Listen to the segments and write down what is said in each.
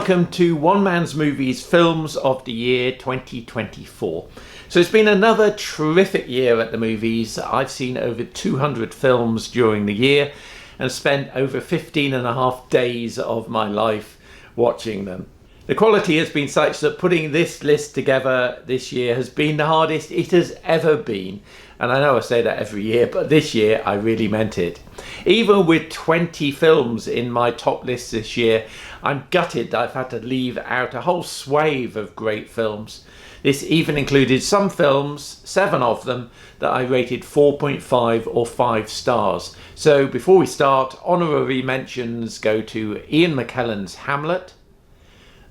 welcome to One Man's Movies Films of the Year 2024. So it's been another terrific year at the movies. I've seen over 200 films during the year and spent over 15 and a half days of my life watching them. The quality has been such that putting this list together this year has been the hardest it has ever been. And I know I say that every year, but this year I really meant it. Even with 20 films in my top list this year, I'm gutted that I've had to leave out a whole swathe of great films. This even included some films, 7 of them, that I rated 4.5 or 5 stars. So before we start, honorary mentions go to Ian McKellen's Hamlet,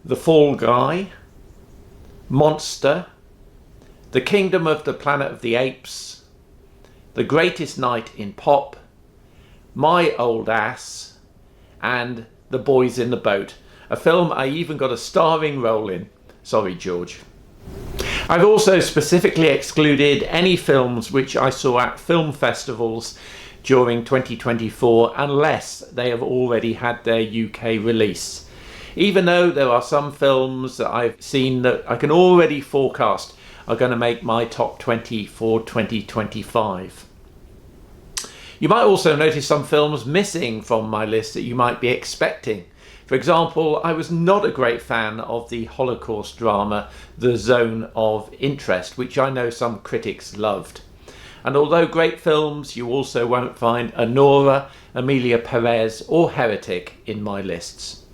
The Fall Guy, Monster, The Kingdom of the Planet of the Apes, The Greatest Night in Pop, My Old Ass, and The Boys in the Boat, a film I even got a starring role in. Sorry, George. I've also specifically excluded any films which I saw at film festivals during 2024 unless they have already had their UK release. Even though there are some films that I've seen that I can already forecast are going to make my top 20 for 2025. You might also notice some films missing from my list that you might be expecting. For example, I was not a great fan of the Holocaust drama The Zone of Interest, which I know some critics loved. And although great films, you also won't find Anora, Emilia Perez or Heretic in my lists.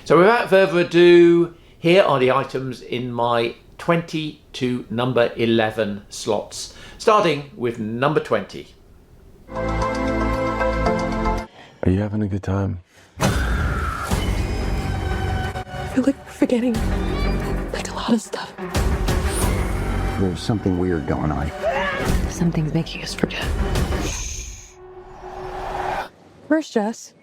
So without further ado, here are the items in my 20 to number 11 slots, starting with number 20. Are you having a good time? I feel like we're forgetting like a lot of stuff. There's something weird going on. Something's making us forget. Where's Jess?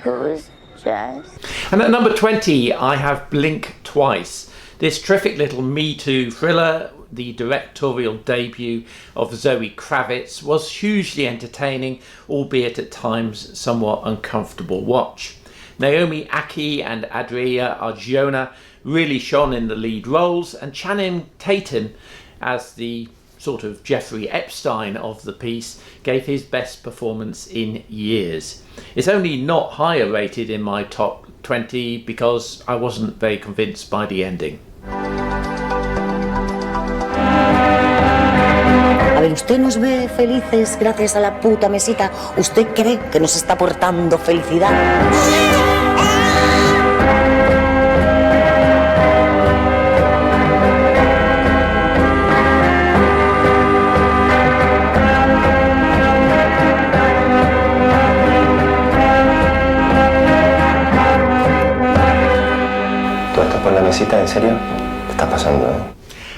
Who's Jess? And at number 20, I have Blink Twice. This terrific little Me Too thriller, the directorial debut of Zoe Kravitz, was hugely entertaining, albeit at times somewhat uncomfortable watch. Naomi Aki and Adria Arjona really shone in the lead roles, and Channing Tatum, as the sort of Jeffrey Epstein of the piece, gave his best performance in years. It's only not higher rated in my top 20 because I wasn't very convinced by the ending. A ver, usted nos ve felices gracias a la puta mesita. ¿Usted cree que nos está aportando felicidad? ¿Tú estás por la mesita? ¿En serio? ¿Qué está pasando, eh?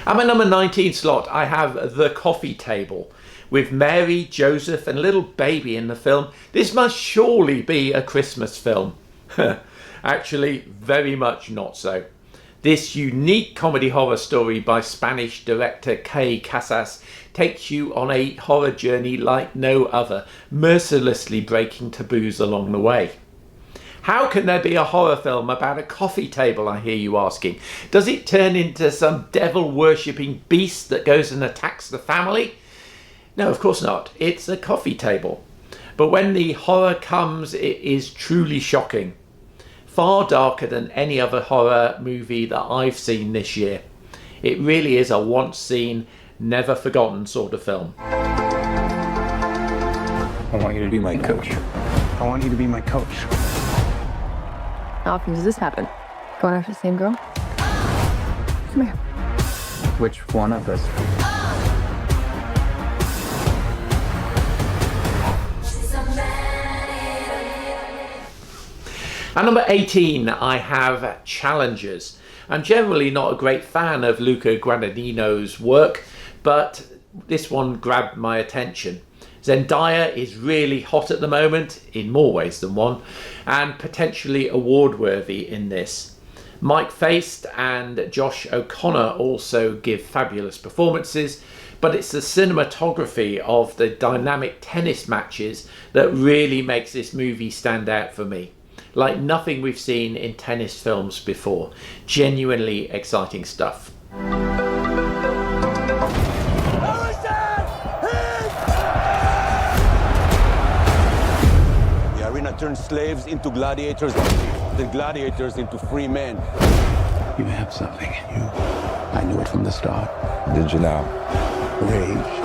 At my number 19 slot, I have The Coffee Table. With Mary, Joseph and a little baby in the film, this must surely be a Christmas film. Actually, very much not so. This unique comedy horror story by Spanish director Kay Casas takes you on a horror journey like no other, mercilessly breaking taboos along the way. How can there be a horror film about a coffee table, I hear you asking? Does it turn into some devil-worshipping beast that goes and attacks the family? No, of course not. It's a coffee table. But when the horror comes, it is truly shocking. Far darker than any other horror movie that I've seen this year. It really is a once-seen, never-forgotten sort of film. I want you to be my coach. I want you to be my coach. How often does this happen? Going after the same girl? Come here. Which one of us? At number 18, I have Challengers. I'm generally not a great fan of Luca Guadagnino's work, but this one grabbed my attention. Zendaya is really hot at the moment, in more ways than one, and potentially award-worthy in this. Mike Faist and Josh O'Connor also give fabulous performances, but it's the cinematography of the dynamic tennis matches that really makes this movie stand out for me. like nothing we've seen in tennis films before. Genuinely exciting stuff. The arena turned slaves into gladiators, the gladiators into free men. You have something in you. I knew it from the start. Did you now? Rage.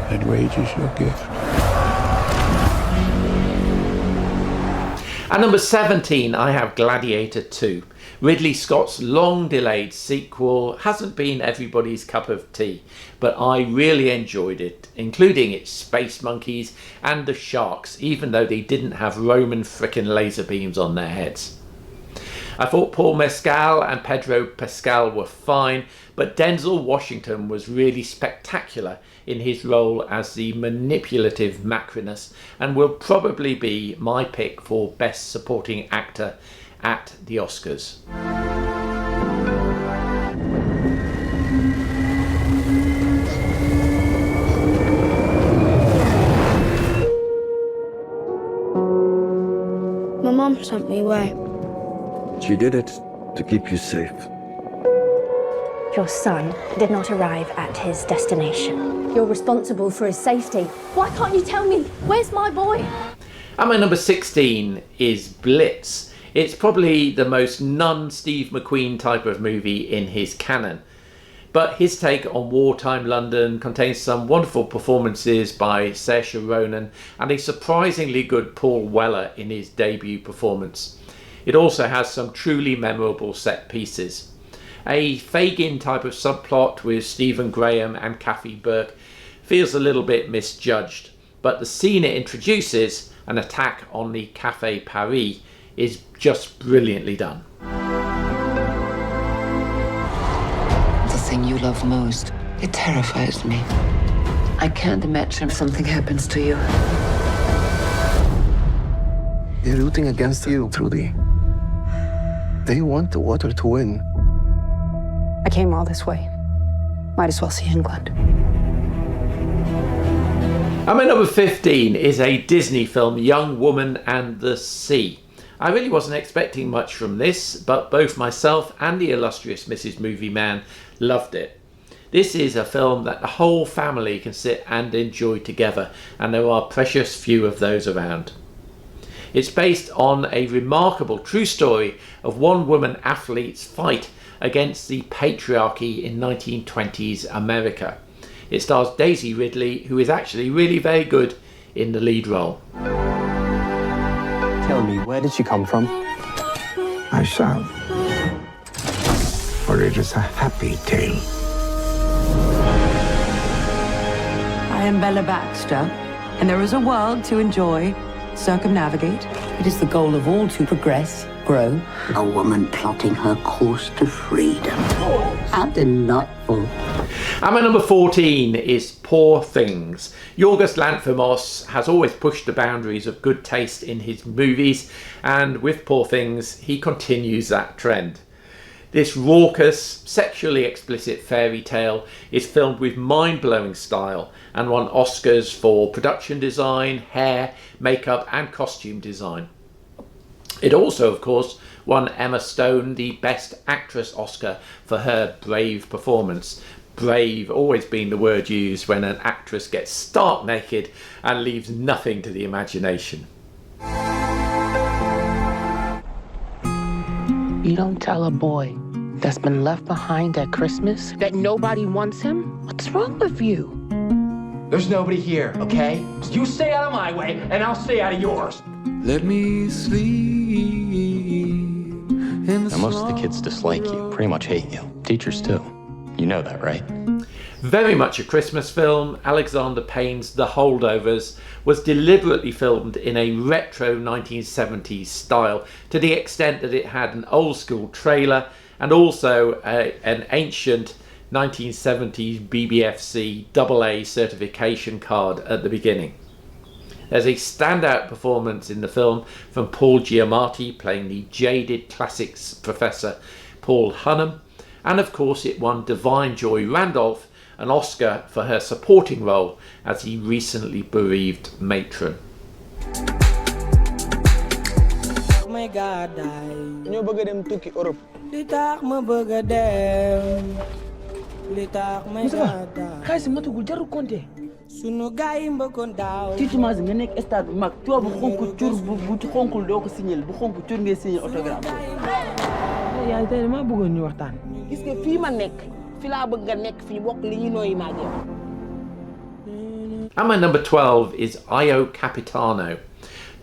That rage is your gift. At number 17, I have Gladiator 2. Ridley Scott's long-delayed sequel hasn't been everybody's cup of tea, but I really enjoyed it, including its space monkeys and the sharks, even though they didn't have Roman frickin' laser beams on their heads. I thought Paul Mescal and Pedro Pascal were fine, but Denzel Washington was really spectacular in his role as the manipulative Macrinus, and will probably be my pick for Best Supporting Actor at the Oscars. My mom sent me away. She did it to keep you safe. Your son did not arrive at his destination. You're responsible for his safety. Why can't you tell me? Where's my boy? And my number 16 is Blitz. It's probably the most non-Steve McQueen type of movie in his canon. But his take on wartime London contains some wonderful performances by Saoirse Ronan and a surprisingly good Paul Weller in his debut performance. It also has some truly memorable set pieces. A Fagin type of subplot with Stephen Graham and Kathy Burke feels a little bit misjudged, but the scene it introduces, an attack on the Café Paris, is just brilliantly done. The thing you love most, it terrifies me. I can't imagine something happens to you. They're rooting against you, Trudy. They want the water to win. I came all this way. Might as well see England. And my number 15 is a Disney film, Young Woman and the Sea. I really wasn't expecting much from this, but both myself and the illustrious Mrs. Movie Man loved it. This is a film that the whole family can sit and enjoy together, and there are precious few of those around. It's based on a remarkable true story of one woman athlete's fight against the patriarchy in 1920s America. It stars Daisy Ridley, who is actually really very good in the lead role. Tell me, where did she come from? I shall. For it is a happy tale. I am Bella Baxter, and there is a world to enjoy, circumnavigate. It is the goal of all to progress, grow. A woman plotting her course to freedom. How delightful. And my number 14 is Poor Things. Yorgos Lanthimos has always pushed the boundaries of good taste in his movies, and with Poor Things, he continues that trend. This raucous, sexually explicit fairy tale is filmed with mind-blowing style and won Oscars for production design, hair, makeup and costume design. It also, of course, won Emma Stone the Best Actress Oscar for her brave performance. Brave always being the word used when an actress gets stark naked and leaves nothing to the imagination. You don't tell a boy that's been left behind at Christmas that nobody wants him? What's wrong with you? There's nobody here, okay? You stay out of my way, and I'll stay out of yours. Let me sleep in the Now, most of the kids dislike you, pretty much hate you. Teachers too. You know that, right? Very much a Christmas film, Alexander Payne's The Holdovers was deliberately filmed in a retro 1970s style to the extent that it had an old school trailer and also an ancient 1970s BBFC AA certification card at the beginning. There's a standout performance in the film from Paul Giamatti playing the jaded classics professor Paul Hunnam, and of course it won Divine Joy Randolph an Oscar for her supporting role as the recently bereaved matron. gàddaay ñoo bëgg a dem tukki Europe. li tax ma bëgg a dem li tax may gàddaay xaalis matugul jarul compter sunu gaay yi mbëkkoon daaw ci image nga nekk stade bu mag tubaab bu xonk cur bu xonkul doo ko signal bu xonk cur ngay signal autographe yaay tey dama bëggoon ñu waxtaan gis nga fii ma nekk fi laa bëgg nga nekk fi ñu bokk li ñu nooyi maa jeex. And my number 12 is Io Capitano.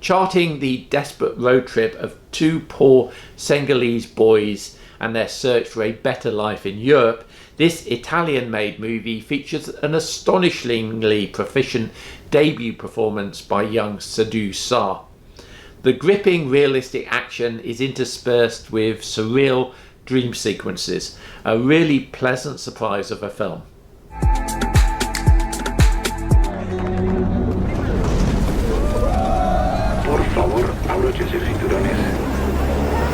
Charting the desperate road trip of two poor Senegalese boys and their search for a better life in Europe, this Italian-made movie features an astonishingly proficient debut performance by young Sadhu Sarr. The gripping, realistic action is interspersed with surreal dream sequences, a really pleasant surprise of a film. Por favor, abróchense cinturones.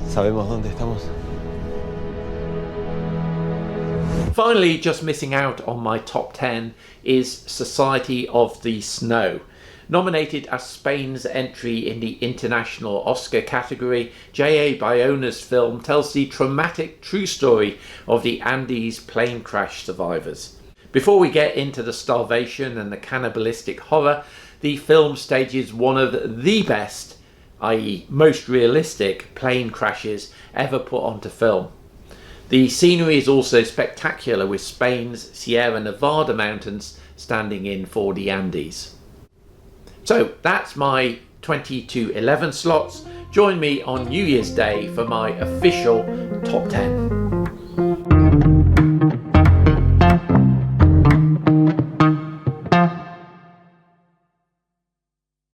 ¿Sabemos dónde estamos? Finally, just missing out on my top 10 is Society of the Snow. Nominated as Spain's entry in the international Oscar category, J.A. Bayona's film tells the traumatic true story of the Andes plane crash survivors. Before we get into the starvation and the cannibalistic horror, the film stages one of the best, i.e. most realistic, plane crashes ever put onto film. The scenery is also spectacular, with Spain's Sierra Nevada mountains standing in for the Andes. So that's my 20 to 11 slots. Join me on New Year's Day for my official top 10.